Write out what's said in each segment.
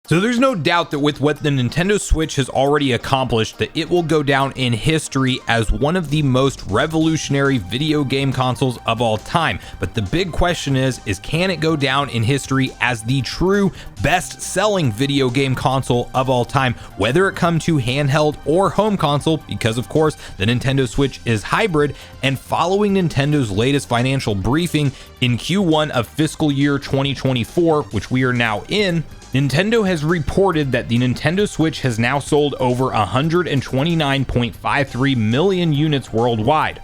So there's no doubt that with what the Nintendo Switch has already accomplished, that it will go down in history as one of the most revolutionary video game consoles of all time. But the big question is can it go down in history as the true best-selling video game console of all time, whether it come to handheld or home console, because of course the Nintendo Switch is hybrid. And following Nintendo's latest financial briefing in Q1 of fiscal year 2024, which we are now in, Nintendo has reported that the Nintendo Switch has now sold over 129.53 million units worldwide.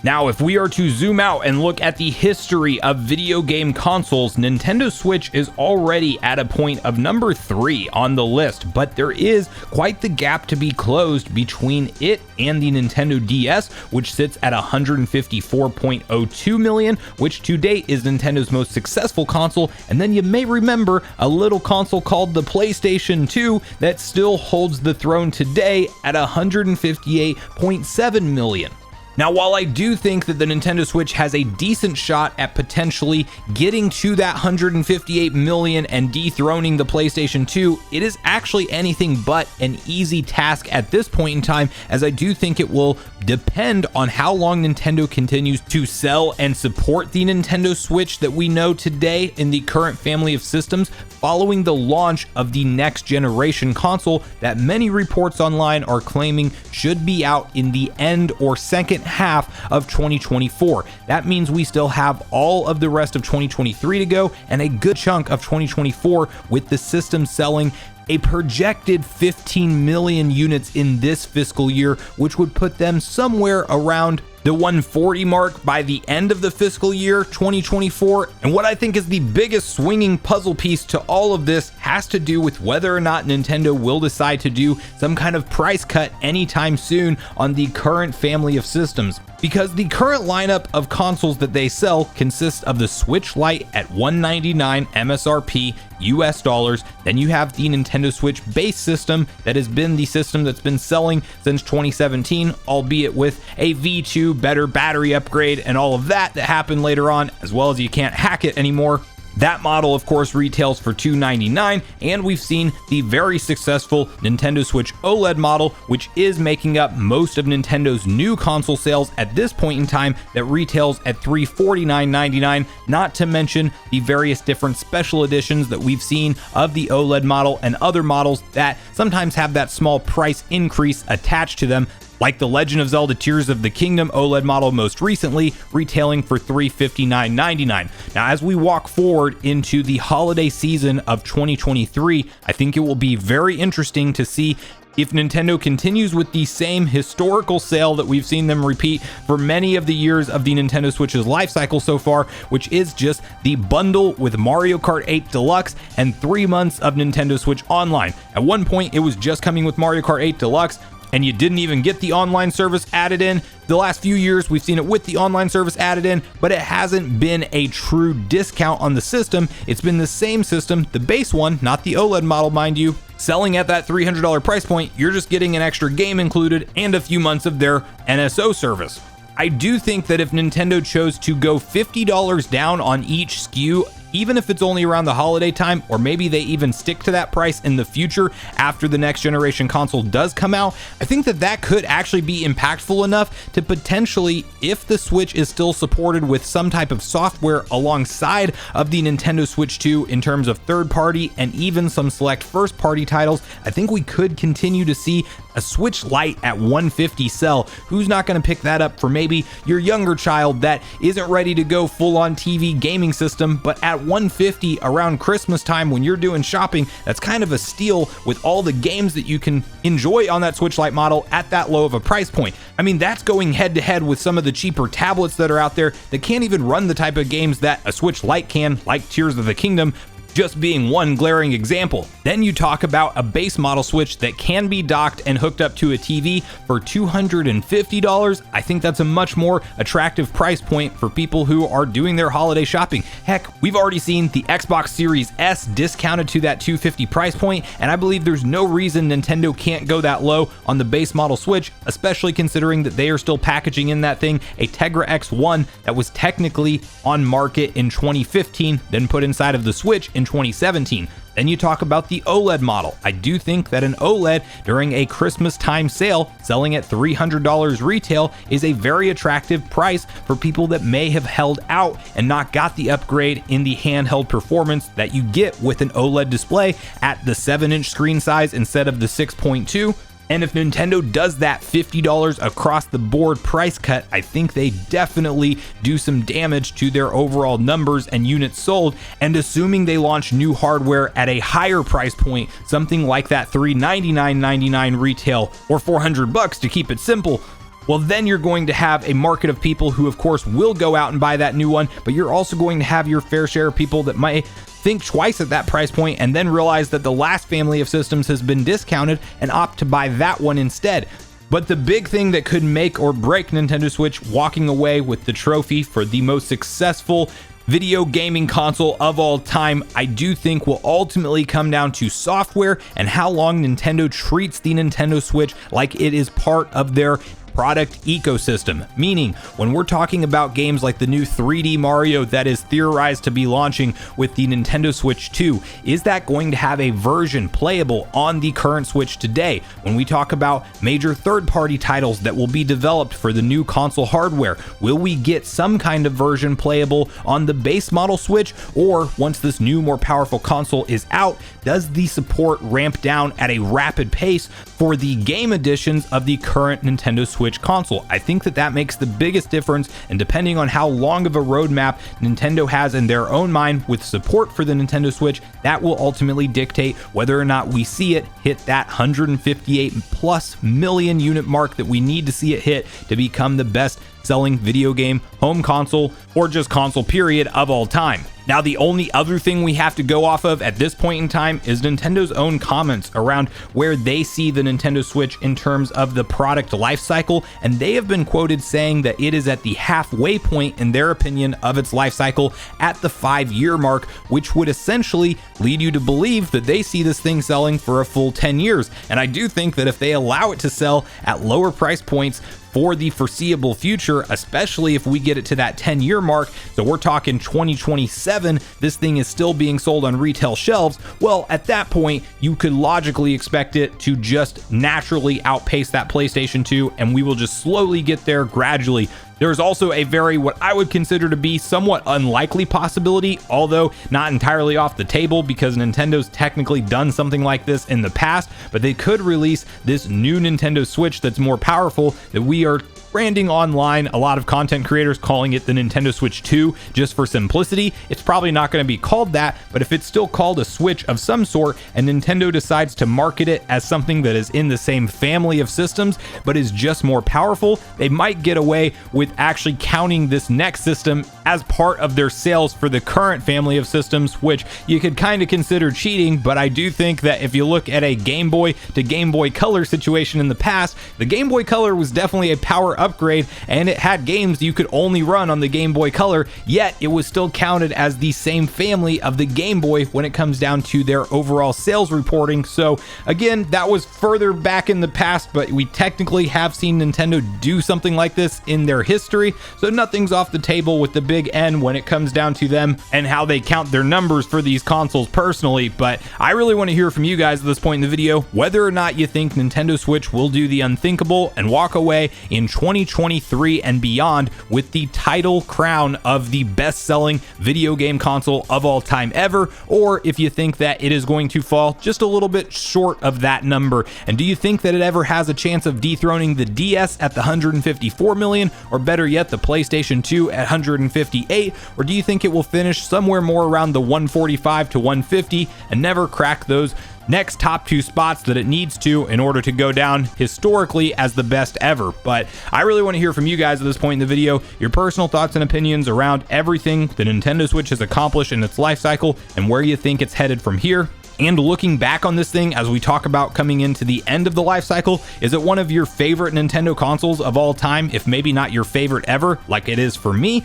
Now, if we are to zoom out and look at the history of video game consoles, Nintendo Switch is already at a point of number 3 on the list, but there is quite the gap to be closed between it and the Nintendo DS, which sits at 154.02 million, which to date is Nintendo's most successful console. And then you may remember a little console called the PlayStation 2 that still holds the throne today at 158.7 million. Now, while I do think that the Nintendo Switch has a decent shot at potentially getting to that 158 million and dethroning the PlayStation 2, it is actually anything but an easy task at this point in time, as I do think it will depend on how long Nintendo continues to sell and support the Nintendo Switch that we know today in the current family of systems, following the launch of the next generation console that many reports online are claiming should be out in the end or second half of 2024. That means we still have all of the rest of 2023 to go and a good chunk of 2024, with the system selling a projected 15 million units in this fiscal year, which would put them somewhere around the 140 mark by the end of the fiscal year 2024. And what I think is the biggest swinging puzzle piece to all of this has to do with whether or not Nintendo will decide to do some kind of price cut anytime soon on the current family of systems. Because the current lineup of consoles that they sell consists of the Switch Lite at $199 MSRP US dollars. Then you have the Nintendo Switch base system that has been the system that's been selling since 2017, albeit with a V2 better battery upgrade and all of that happened later on, as well as you can't hack it anymore. That model, of course, retails for $299, and we've seen the very successful Nintendo Switch OLED model, which is making up most of Nintendo's new console sales at this point in time, that retails at $349.99, not to mention the various different special editions that we've seen of the OLED model and other models that sometimes have that small price increase attached to them, like the Legend of Zelda Tears of the Kingdom OLED model most recently, retailing for $359.99. Now, as we walk forward into the holiday season of 2023, I think it will be very interesting to see if Nintendo continues with the same historical sale that we've seen them repeat for many of the years of the Nintendo Switch's life cycle so far, which is just the bundle with Mario Kart 8 Deluxe and 3 months of Nintendo Switch Online. At one point, it was just coming with Mario Kart 8 Deluxe, and you didn't even get the online service added in. The last few years, we've seen it with the online service added in, but it hasn't been a true discount on the system. It's been the same system, the base one, not the OLED model, mind you, selling at that $300 price point. You're just getting an extra game included and a few months of their NSO service. I do think that if Nintendo chose to go $50 down on each SKU, even if it's only around the holiday time, or maybe they even stick to that price in the future after the next generation console does come out, I think that that could actually be impactful enough to potentially, if the Switch is still supported with some type of software alongside of the Nintendo Switch 2 in terms of third party and even some select first party titles, I think we could continue to see a Switch Lite at $150 sell. Who's not going to pick that up for maybe your younger child that isn't ready to go full on TV gaming system, but at $150 around Christmas time when you're doing shopping, that's kind of a steal with all the games that you can enjoy on that Switch Lite model at that low of a price point. I mean, that's going head to head with some of the cheaper tablets that are out there that can't even run the type of games that a Switch Lite can, like Tears of the Kingdom, just being one glaring example. Then you talk about a base model Switch that can be docked and hooked up to a TV for $250. I think that's a much more attractive price point for people who are doing their holiday shopping. Heck, we've already seen the Xbox Series S discounted to that $250 price point, and I believe there's no reason Nintendo can't go that low on the base model Switch, especially considering that they are still packaging in that thing a Tegra X1 that was technically on market in 2015, then put inside of the Switch in 2017. Then you talk about the OLED model. I do think that an OLED during a Christmas time sale selling at $300 retail is a very attractive price for people that may have held out and not got the upgrade in the handheld performance that you get with an OLED display at the 7-inch screen size instead of the 6.2. And if Nintendo does that $50 across the board price cut, I think they definitely do some damage to their overall numbers and units sold. And assuming they launch new hardware at a higher price point, something like that $399.99 retail or $400 to keep it simple, well, then you're going to have a market of people who, of course, will go out and buy that new one, but you're also going to have your fair share of people that might think twice at that price point and then realize that the last family of systems has been discounted and opt to buy that one instead. But the big thing that could make or break Nintendo Switch walking away with the trophy for the most successful video gaming console of all time, I do think will ultimately come down to software and how long Nintendo treats the Nintendo Switch like it is part of their product ecosystem. Meaning, when we're talking about games like the new 3D Mario that is theorized to be launching with the Nintendo Switch 2, is that going to have a version playable on the current Switch today? When we talk about major third-party titles that will be developed for the new console hardware, will we get some kind of version playable on the base model Switch? Or once this new, more powerful console is out, does the support ramp down at a rapid pace for the game editions of the current Nintendo Switch console? I think that makes the biggest difference, and depending on how long of a roadmap Nintendo has in their own mind with support for the Nintendo Switch, that will ultimately dictate whether or not we see it hit that 158+ million unit mark that we need to see it hit to become the best selling video game home console, or just console period, of all time. Now, the only other thing we have to go off of at this point in time is Nintendo's own comments around where they see the Nintendo Switch in terms of the product life cycle, and they have been quoted saying that it is at the halfway point, in their opinion, of its life cycle at the 5-year mark, which would essentially lead you to believe that they see this thing selling for a full 10 years. And I do think that if they allow it to sell at lower price points for the foreseeable future, especially if we get it to that 10-year mark, so we're talking 2027, this thing is still being sold on retail shelves, well, at that point, you could logically expect it to just naturally outpace that PlayStation 2, and we will just slowly get there gradually. There's also a very, what I would consider to be somewhat unlikely possibility, although not entirely off the table because Nintendo's technically done something like this in the past, but they could release this new Nintendo Switch that's more powerful that we are branding online, a lot of content creators calling it the Nintendo Switch 2 just for simplicity. It's probably not going to be called that, but if it's still called a Switch of some sort and Nintendo decides to market it as something that is in the same family of systems but is just more powerful, they might get away with actually counting this next system as part of their sales for the current family of systems, which you could kind of consider cheating. But I do think that if you look at a Game Boy to Game Boy Color situation in the past, the Game Boy Color was definitely a power upgrade, and it had games you could only run on the Game Boy Color, yet it was still counted as the same family of the Game Boy when it comes down to their overall sales reporting. So again, that was further back in the past, but we technically have seen Nintendo do something like this in their history, so nothing's off the table with the big N when it comes down to them and how they count their numbers for these consoles personally. But I really want to hear from you guys at this point in the video whether or not you think Nintendo Switch will do the unthinkable and walk away in 2023 and beyond with the title crown of the best-selling video game console of all time ever, or if you think that it is going to fall just a little bit short of that number. And do you think that it ever has a chance of dethroning the DS at the 154 million, or better yet, the PlayStation 2 at 158, or do you think it will finish somewhere more around the 145 to 150 and never crack those next top 2 spots that it needs to in order to go down historically as the best ever? But I really want to hear from you guys at this point in the video, your personal thoughts and opinions around everything the Nintendo Switch has accomplished in its life cycle and where you think it's headed from here. And looking back on this thing as we talk about coming into the end of the life cycle, is it one of your favorite Nintendo consoles of all time, if maybe not your favorite ever, like it is for me?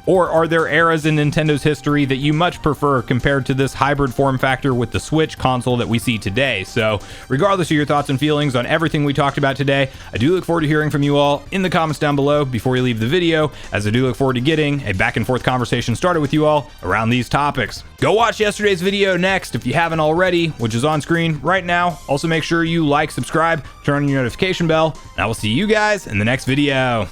Or are there eras in Nintendo's history that you much prefer compared to this hybrid form factor with the Switch console that we see today? So regardless of your thoughts and feelings on everything we talked about today, I do look forward to hearing from you all in the comments down below before you leave the video, as I do look forward to getting a back and forth conversation started with you all around these topics. Go watch yesterday's video next if you haven't already, which is on screen right now. Also make sure you like, subscribe, turn on your notification bell, and I will see you guys in the next video.